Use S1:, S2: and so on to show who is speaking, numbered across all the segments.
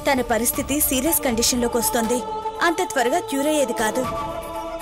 S1: తన పరిస్థితి సీరియస్ కండిషన్లోకి వస్తోంది. అంత త్వరగా క్యూర్ అయ్యేది కాదు.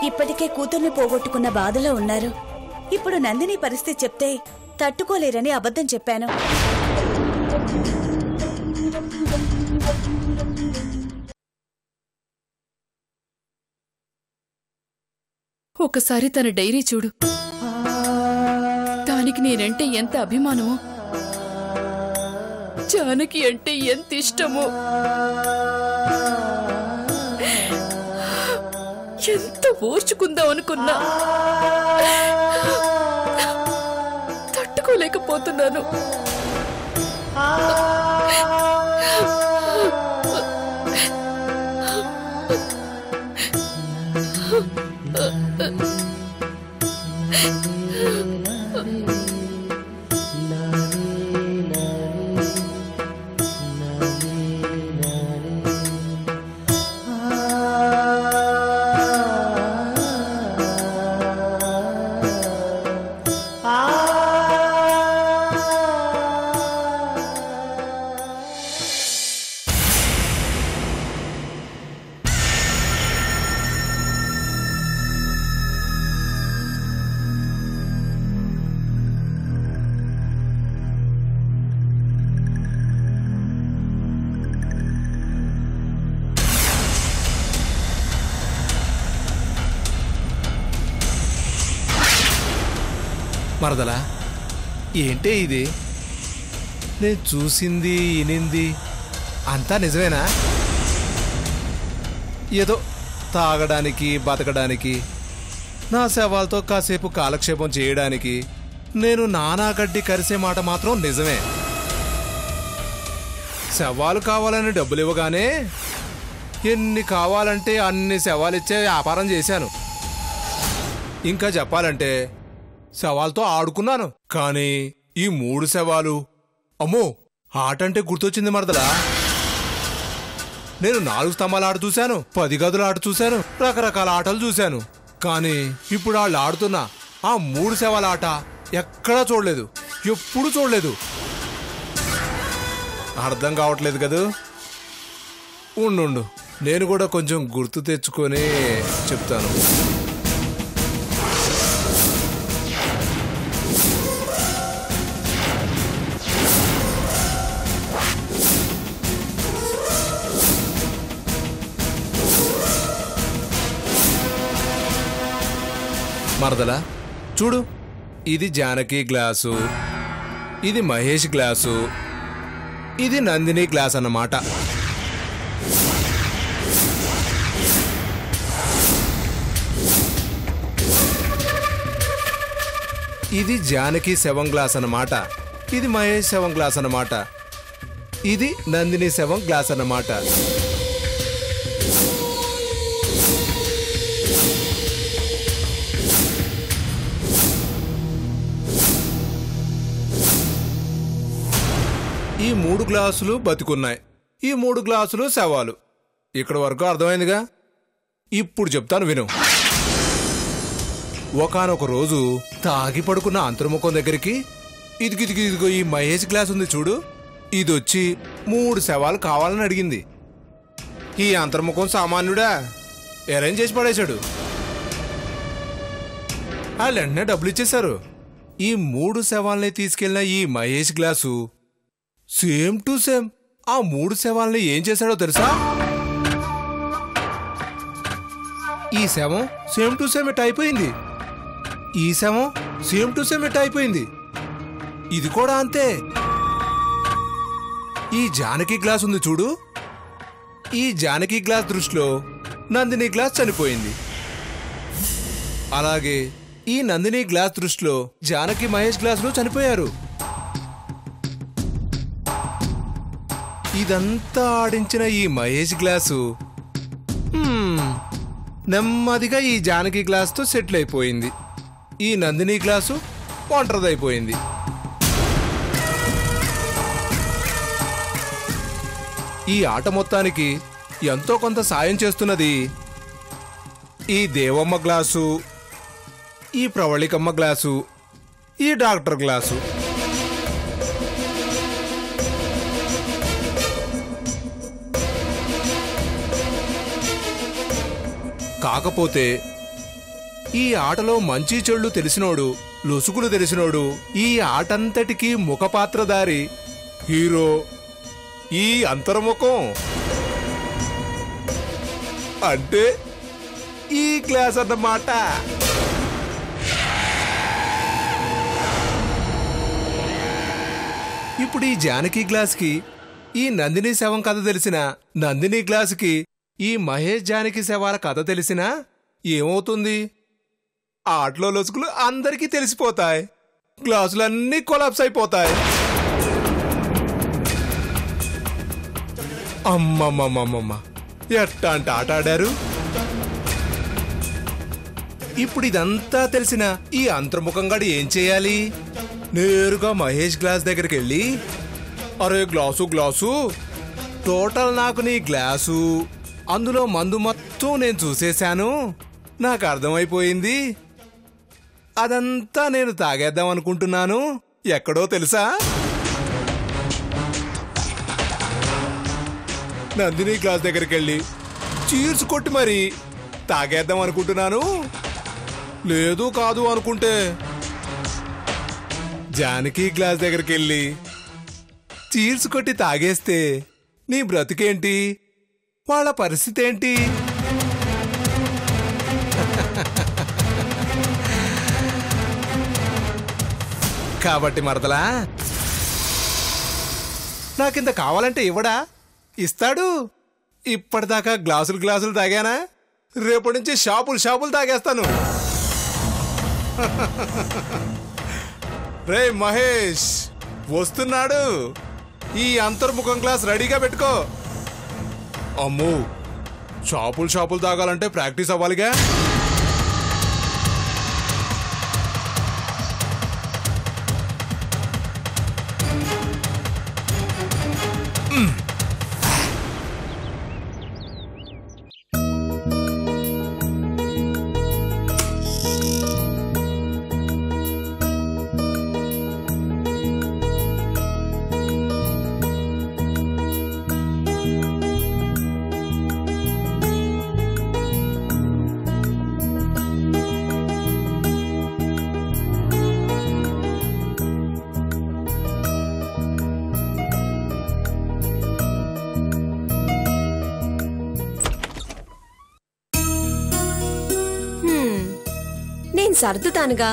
S1: ఇప్పటికే కూతుర్ని పోగొట్టుకున్న బాధలో ఉన్నారు. ఇప్పుడు నందిని పరిస్థితి చెప్తే తట్టుకోలేరని అబద్ధం చెప్పాను.
S2: ఒకసారి తన డైరీ చూడు. దానికి నేనంటే ఎంత అభిమానమో, జానకి అంటే ఎంత ఇష్టమో, ఎంత ఓర్చుకుందాం అనుకున్నా తట్టుకోలేకపోతున్నాను.
S3: మరదలా, ఏంటే ఇది? నేను చూసింది వినింది అంతా నిజమేనా? ఏదో తాగడానికి బతకడానికి నా శవాలతో కాసేపు కాలక్షేపం చేయడానికి నేను నానా గడ్డి కరిసే మాట మాత్రం నిజమే. శవాలు కావాలని డబ్బులు ఇవ్వగానే ఎన్ని కావాలంటే అన్ని శవాలిచ్చే వ్యాపారం చేశాను. ఇంకా చెప్పాలంటే శవాలతో ఆడుకున్నాను. కానీ ఈ 3 శవాలు, అమ్మో, ఆట అంటే గుర్తొచ్చింది మరదలా. నేను 4 స్తంభాల ఆట చూశాను, 10 గదుల ఆట చూశాను, రకరకాల ఆటలు చూశాను. కానీ ఇప్పుడు వాళ్ళు ఆడుతున్న ఆ 3 శవాల ఆట ఎక్కడా చూడలేదు, ఎప్పుడు చూడలేదు. అర్థం కావట్లేదు కదూ. ఉండు, నేను కూడా కొంచెం గుర్తు తెచ్చుకొని చెప్తాను. మరదలా చూడు, ఇది జానకి గ్లాసు, ఇది మహేష్ గ్లాసు, ఇది నందిని గ్లాస్ అన్నమాట. ఇది జానకి శవం గ్లాస్ అన్నమాట, ఇది మహేష్ శవం గ్లాస్ అన్నమాట, ఇది నందిని శవం గ్లాస్ అన్నమాట. ఈ 3 గ్లాసులు బతికున్నాయి, ఈ 3 గ్లాసులు శవాలు. ఇక్కడ వరకు అర్థమైందిగా. ఇప్పుడు చెప్తాను విను. ఒకానొక రోజు తాగి పడుకున్న అంతర్ముఖం దగ్గరికి ఇదిగో ఈ మహేష్ గ్లాస్ ఉంది చూడు, ఇది వచ్చి 3 శవాలు కావాలని అడిగింది. ఈ అంతర్ముఖం సామాన్యుడా, అరేంజ్ చేసి పడేశాడు. వాళ్ళు వెంటనే డబ్బులు ఇచ్చేశారు. ఈ 3 శవాల్ని తీసుకెళ్లిన ఈ Mahesh glass same to same ఆ 3 శవాల్ని ఏం చేశాడో తెలుసా? ఈ శవం సేమ్ టు సేమ్ ఎట్ అయిపోయింది, ఈ శవం సేమ్ టు సేమ్ ఎట్ అయిపోయింది, ఇది కూడా అంతే. ఈ జానకి గ్లాస్ ఉంది చూడు, ఈ జానకి గ్లాస్ దృష్టిలో నందిని గ్లాస్ చనిపోయింది. అలాగే ఈ నందిని గ్లాస్ దృష్టిలో జానకి మహేష్ గ్లాసులు చనిపోయారు. ఇదంతా ఆడించిన ఈ మహేష్ గ్లాసు నెమ్మదిగా ఈ జానకి గ్లాస్తో సెటిల్ అయిపోయింది. ఈ నందిని గ్లాసు ఒంటరిదైపోయింది. ఈ ఆట మొత్తానికి ఎంతో కొంత సాయం చేస్తున్నది ఈ దేవమ్మ గ్లాసు, ఈ ప్రవళికమ్మ గ్లాసు, ఈ డాక్టర్ గ్లాసు. కాకపోతే ఈ ఆటలో మంచి చెళ్ళు తెలిసినోడు, లొసుగులు తెలిసినోడు, ఈ ఆటంతటికీ ముఖపాత్రధారి హీరో ఈ అంతర్ముఖం. అంటే ఈ క్లాస్ అన్నమాట. ఇప్పుడు ఈ జానకి క్లాస్కి ఈ నందిని శవం కథ తెలిసిన, నందిని క్లాసుకి ఈ మహేష్ జానకి శవాల కథ తెలిసినా ఏమవుతుంది? ఆటలో లొసుగులు అందరికీ తెలిసిపోతాయి, క్లాసులన్నీ కొలాప్స్ అయిపోతాయి. అమ్మమ్మమ్మమ్మ, ఎట్టాంటి ఆట ఆడారు. ఇప్పుడు ఇదంతా తెలిసిన ఈ అంతర్ముఖంగాడు ఏం చేయాలి? నేరుగా మహేష్ గ్లాస్ దగ్గరికి వెళ్ళి, అరే గ్లాసు గ్లాసు, టోటల్ నాకు నీ గ్లాసు, అందులో మందు మొత్తం నేను చూసేశాను, నాకు అర్థమైపోయింది, అదంతా నేను తాగేద్దాం అనుకుంటున్నాను, ఎక్కడో తెలుసా? నందిని గ్లాస్ దగ్గరికి వెళ్ళి చీర్స్ కొట్టి మరి తాగేద్దాం అనుకుంటున్నాను. లేదు కాదు అనుకుంటే జానకి గ్లాస్ దగ్గరికి వెళ్ళి చీర్స్ కొట్టి తాగేస్తే నీ బ్రతికేంటి, వాళ్ళ పరిస్థితి ఏంటి? కాబట్టి మరదలా, నాకింత కావాలంటే ఇవ్వడా? ఇస్తాడు. ఇప్పటిదాకా గ్లాసులు గ్లాసులు తాగానా, రేపటి నుంచి షాపులు తాగేస్తాను. రే మహేష్ వస్తున్నాడు, ఈ అంతర్ముఖం గ్లాస్ రెడీగా పెట్టుకో. అమ్మో, షాపులు తాగాలంటే ప్రాక్టీస్ అవ్వాలిగా.
S4: నేను సర్దుతానుగా,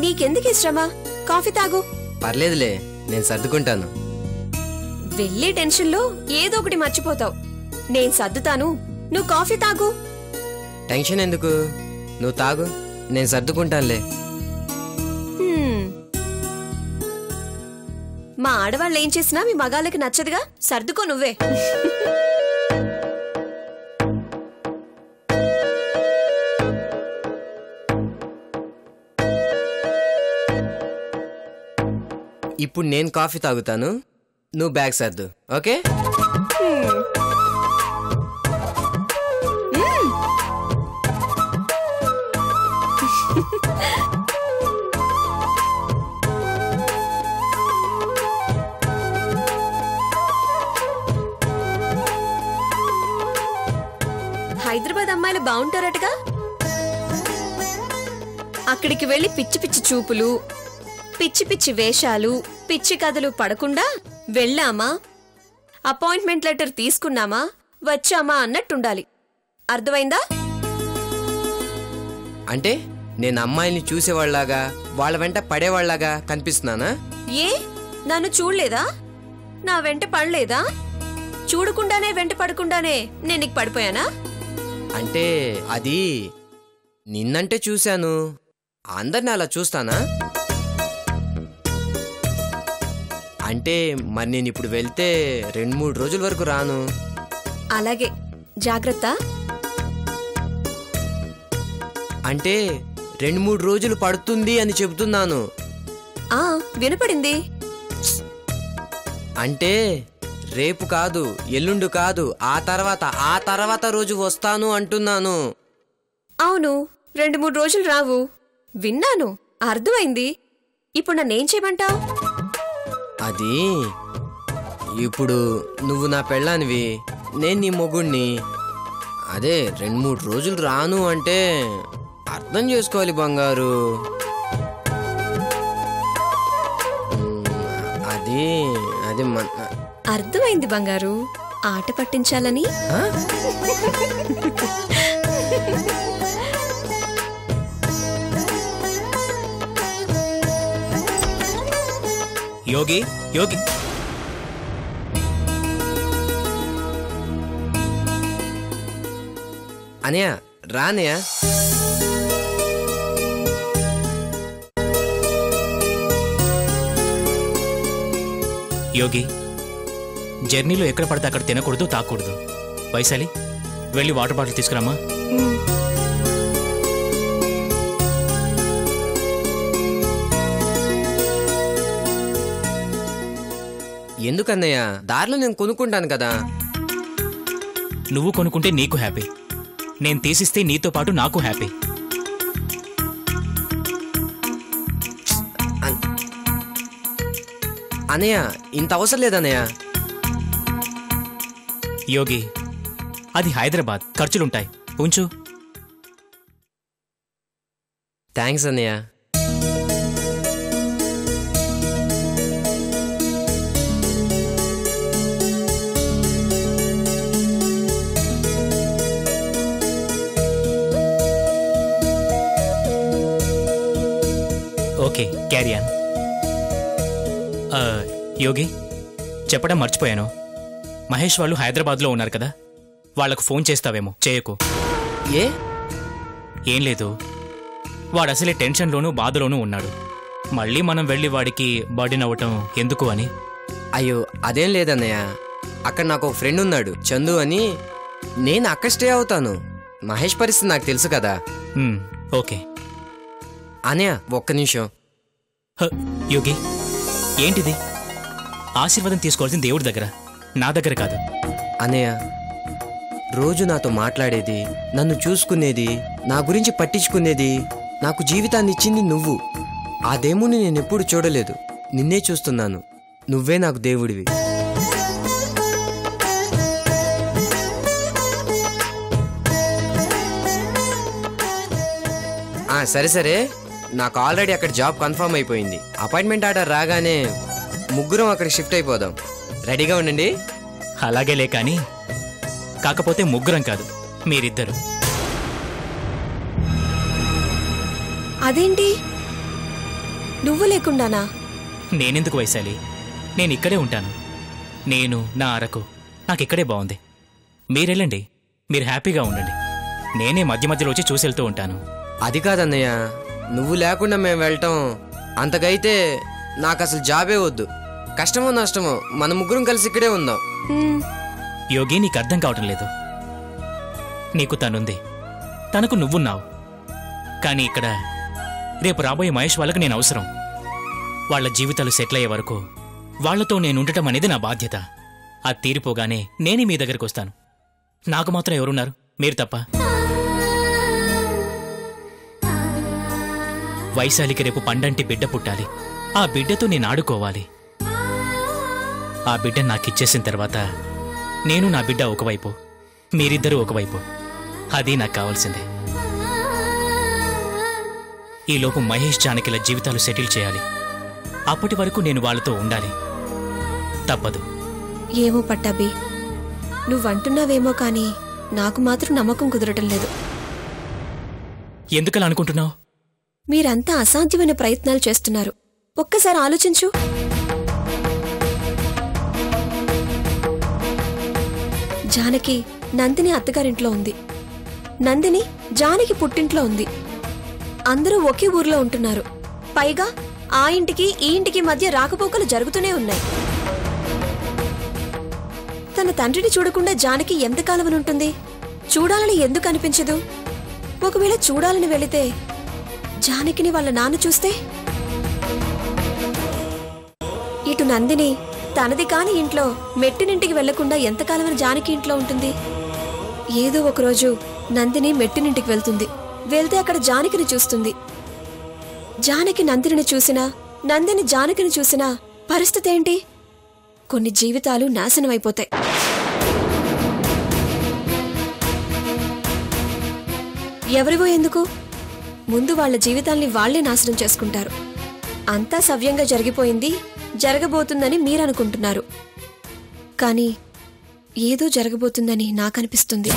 S4: నీకెందుకు ఇష్టమా? కాఫీ తాగు.
S5: పర్లేదులే, నేను సర్దుకుంటాను.
S4: వెళ్ళే టెన్షన్లో ఏదో ఒకటి మర్చిపోతావు. నేను సర్దుతాను, నువ్వు కాఫీ తాగు.
S5: టెన్షన్ ఎందుకు, నువ్వు తాగు, నేను సర్దుకుంటానులే.
S4: మా ఆడవాళ్ళు ఏం చేసినా మీ మగాళ్ళకి నచ్చదుగా, సర్దుకో నువ్వే.
S5: ఇప్పుడు నేను కాఫీ తాగుతాను, నువ్వు బ్యాగ్ సర్దు, ఓకే?
S4: హైదరాబాద్ అమ్మాయిలు బాగుంటారటగా. అక్కడికి వెళ్లి పిచ్చి పిచ్చి చూపులు, పిచ్చి పిచ్చి వేషాలు, పిచ్చి కథలు పడకుండా వెళ్ళామా, అపాయింట్మెంట్ లెటర్ తీసుకున్నామా, వచ్చామా అన్నట్టుండాలి. అర్థమైందా?
S5: అంటే నేను అమ్మాయిల్ని చూసేవాళ్లాగా, వాళ్ళ వెంట పడేవాళ్లాగా కనిపిస్తున్నానా?
S4: ఏ, నన్ను చూడలేదా? నా వెంట పడలేదా? చూడకుండానే వెంట పడకుండానే నేను నీకు పడిపోయానా?
S5: అంటే అది నిన్నంటే చూశాను, అందరిని అలా చూస్తానా? అంటే మరి నేను ఇప్పుడు వెళ్తే 2-3 రోజుల వరకు రాను.
S4: అలాగే, జాగ్రత్త.
S5: అంటే 2-3 రోజులు పడుతుంది అని చెబుతున్నాను.
S4: వినపడింది.
S5: అంటే రేపు కాదు, ఎల్లుండు కాదు, ఆ తర్వాత రోజు వస్తాను అంటున్నాను.
S4: అవును, 2-3 రోజులు రావు, విన్నాను, అర్థమైంది. ఇప్పుడు నన్నేం చేయమంటావు?
S5: అది ఇప్పుడు నువ్వు నా పెళ్ళానివి, నేను నీ మొగుణ్ణి. అదే 2-3 రోజులు రాను అంటే అర్థం చేసుకోవాలి బంగారు. అది అది
S4: అర్థమైంది బంగారు, ఆట పట్టించాలని.
S6: యోగి యోగి
S5: అనయ్య రానయ్య.
S6: యోగి, జర్నీలో ఎక్కడ పడితే అక్కడ తినకూడదు, తాకూడదు. వైశాలి, వెళ్ళి వాటర్ బాటిల్ తీసుకురామా.
S5: ఎందుకన్నయ్య, దారిలో నేను కొనుక్కుంటాను కదా.
S6: నువ్వు కొనుక్కుంటే నీకు హ్యాపీ, నేను తీసిస్తే నీతో పాటు నాకు హ్యాపీ.
S5: అన్నయ్య ఇంత అవసరం లేదన్నయ్య.
S6: యోగి, అది హైదరాబాద్, ఖర్చులుంటాయి, ఉంచు.
S5: థ్యాంక్స్ అన్నయ్య.
S6: Okay, carry on. యోగి, చెప్పడం మర్చిపోయాను. మహేష్ వాళ్ళు హైదరాబాద్లో ఉన్నారు కదా, వాళ్లకు ఫోన్ చేస్తావేమో, చేయకు.
S5: ఏ?
S6: ఏం లేదు, వాడు అసలే టెన్షన్లోనూ బాధలోనూ ఉన్నాడు. మళ్ళీ మనం వెళ్ళి వాడికి బర్డెన్ అవ్వటం ఎందుకు అని.
S5: అయ్యో అదేం లేదన్నయ్య, అక్కడ నాకు ఒక ఫ్రెండ్ ఉన్నాడు, చందు అని. నేను అక్కడ స్టే అవుతాను. మహేష్ పరిస్థితి నాకు తెలుసు కదా.
S6: ఓకే
S5: అనయ్య ఒక్క నిమిషం.
S6: యోగి, ఏంటిది? ఆశీర్వాదం తీసుకోవాల్సిన దేవుడి దగ్గర, నా దగ్గర కాదు.
S5: అనయ్య, రోజు నాతో మాట్లాడేది, నన్ను చూసుకునేది, నా గురించి పట్టించుకునేది, నాకు జీవితాన్ని ఇచ్చింది నువ్వు. ఆ దేవుణ్ణి నేనెప్పుడు చూడలేదు, నిన్నే చూస్తున్నాను. నువ్వే నాకు దేవుడివి. సరే సరే, నాకు ఆల్రెడీ అక్కడ జాబ్ కన్ఫర్మ్ అయిపోయింది. అపాయింట్మెంట్ ఆర్డర్ రాగానే ముగ్గురం అక్కడ షిఫ్ట్ అయిపోదాం. రెడీగా ఉండండి.
S6: అలాగేలే, కానీ కాకపోతే ముగ్గురం కాదు, మీరిద్దరు.
S4: అదేంటి, నువ్వు లేకుండానా?
S6: నేనెందుకు వైశాలి, నేను ఇక్కడే ఉంటాను. నేను నా అరకు, నాకు ఇక్కడే బాగుంది. మీరెళ్ళండి, మీరు హ్యాపీగా ఉండండి. నేనే మధ్య మధ్యలో వచ్చి చూసి వెళ్తూ ఉంటాను.
S5: అది కాదన్నయ్య, నువ్వు లేకుండా మేము వెళ్ళటం. అంతకైతే నాకు అసలు జాబే వద్దు. కష్టమో నష్టమో మన ముగ్గురం కలిసి ఇక్కడే ఉందాం.
S6: యోగి, నీకు అర్థం కావటం లేదు. నీకు తనుంది, తనకు నువ్వున్నావు. కానీ ఇక్కడ రేపు రాబోయే మహేష్ వాళ్ళకు నేను అవసరం. వాళ్ల జీవితాలు సెటిల్ అయ్యే వరకు వాళ్లతో నేను ఉండటం అనేది నా బాధ్యత. అది తీరిపోగానే నేనే మీ దగ్గరికి వస్తాను. నాకు మాత్రం ఎవరున్నారు? మీరు తప్ప. వైశాలికి రేపు పండంటి బిడ్డ పుట్టాలి. ఆ బిడ్డతో నేను ఆడుకోవాలి. ఆ బిడ్డ నాకిచ్చేసిన తర్వాత నేను నా బిడ్డ ఒకవైపు, మీరిద్దరూ ఒకవైపు. అది నాకు కావాల్సిందే. ఈలోపు మహేష్ జానకిల జీవితాలు సెటిల్ చేయాలి. అప్పటి వరకు నేను వాళ్ళతో ఉండాలి. తప్పదు.
S4: ఏమో పట్టాభి, నువ్వంటున్నావేమో కానీ నాకు మాత్రం నమ్మకం కుదరటం లేదు.
S6: ఎందుకలా అనుకుంటున్నావు?
S4: మీరంతా అసాధ్యమైన ప్రయత్నాలు చేస్తున్నారు. ఒక్కసారి ఆలోచించు. జానకి నందిని అత్తగారింట్లో ఉంది, నందిని జానకి పుట్టింట్లో ఉంది. అందరూ ఒకే ఊర్లో ఉంటున్నారు. పైగా ఆ ఇంటికి ఈ ఇంటికి మధ్య రాకపోకలు జరుగుతూనే ఉన్నాయి. తన తండ్రిని చూడకుండా జానకి ఎంతకాలం ఉంటుంది? చూడాలని ఎందుకు అనిపించదు? ఒకవేళ చూడాలని వెళితే జానకిని వాళ్ళ నాన్న చూస్తే? ఇటు నందిని తనది కాని ఇంట్లో మెట్టినింటికి వెళ్లకుండా ఎంతకాలమని జానకి ఇంట్లో ఉంటుంది? ఏదో ఒకరోజు నందిని మెట్టినింటికి వెళ్తుంది. వెళ్తే అక్కడ జానకిని చూస్తుంది. జానకి నందిని చూసినా, నందిని జానకిని చూసినా పరిస్థితి ఏంటి? కొన్ని జీవితాలు నాశనమైపోతాయి. ఎవరివో ఎందుకు? ముందు వాళ్ళ జీవితాల్ని వాళ్లే నాశనం చేసుకుంటారు. అంతా సవ్యంగా జరిగిపోయింది, జరగబోతుందని మీరనుకుంటున్నారు. కానీ ఏదో జరగబోతుందని నాకనిపిస్తుంది.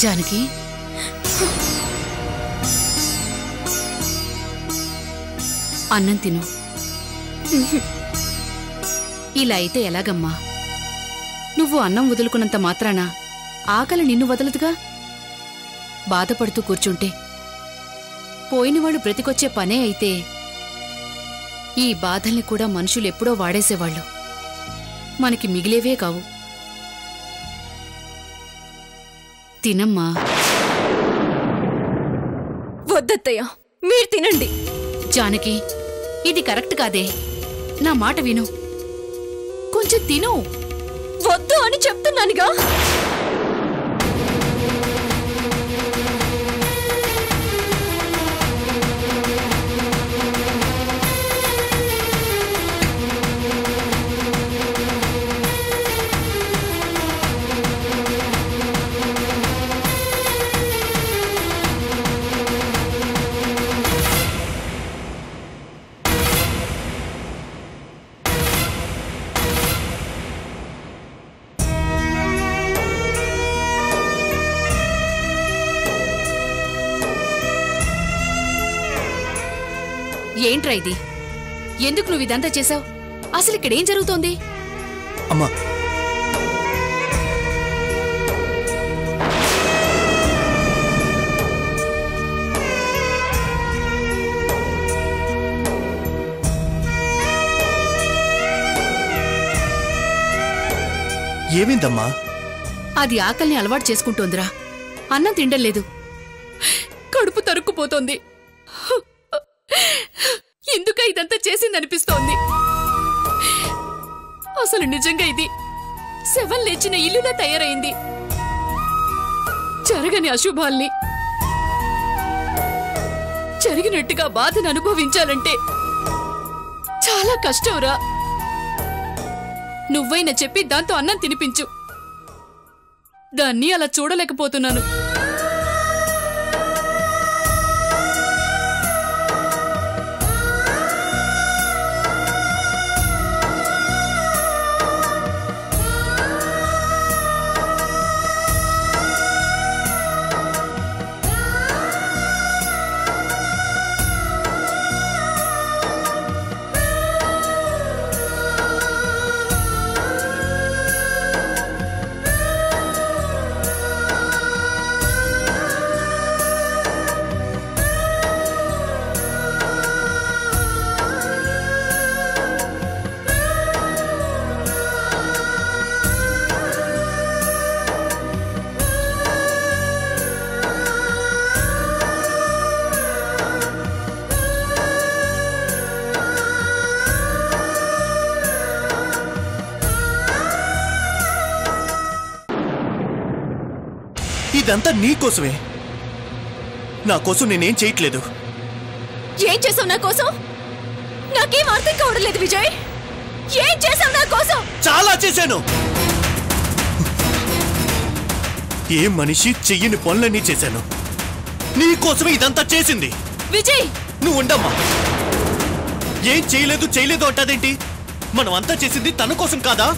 S2: జానకి, అన్నం తిను. ఇలా అయితే ఎలాగమ్మా? నువ్వు అన్నం వదులుకున్నంత మాత్రాన ఆకలి నిన్ను వదలదుగా. బాధపడుతూ కూర్చుంటే పోయినవాళ్ళు బ్రతికొచ్చే పనే అయితే ఈ బాధల్ని కూడా మనుషులు ఎప్పుడో వాడేసేవాళ్ళు. మనకి మిగిలేవే కావు. తినమ్మా.
S4: వద్దత్తయ్య, మీరు తినండి.
S2: జానకి, ఇది కరెక్ట్ కాదే. నా మాట విను, కొంచెం తిను.
S4: వద్దు అని చెప్తున్నానుగా.
S2: ఏంట్రా ఇది? ఎందుకు నువ్వు ఇదంతా చేశావు? అసలు ఇక్కడేం జరుగుతోంది?
S7: అమ్మా, ఏమైందమ్మా?
S2: అది ఆకలిని అలవాటు చేసుకుంటోందిరా. అన్నం తిండలేదు, కడుపు తరుక్కుపోతోంది. ఎందుక ఇదంతా చేసిందనిపిస్తోంది. అసలు నిజంగా ఇది శవం లేచిన ఇల్లులా తయారైంది. జరగని అశుభాల్ని జరిగినట్టుగా బాధను అనుభవించాలంటే చాలా కష్టంరా. నువ్వైనా చెప్పి దాంతో అన్నం తినిపించు. దాన్ని అలా చూడలేకపోతున్నాను.
S7: ఇదంతా నీకోసమే. నా కోసం నేనేం చేయట్లేదు.
S4: ఏం చేసావు నా కోసం? నాకేం అర్థం కావడం లేదు విజయ్. ఏం చేశావు నా కోసం?
S7: చాలా చేశాను. ఏ మనిషి చెయ్యని పనులన్నీ చేశాను. నీ కోసమే ఇదంతా చేసింది.
S4: విజయ్,
S7: నువ్వు ఉండమ్మా. ఏం చేయలేదు అంటాదేంటి? మనం అంతా చేసింది తన కోసం కాదా?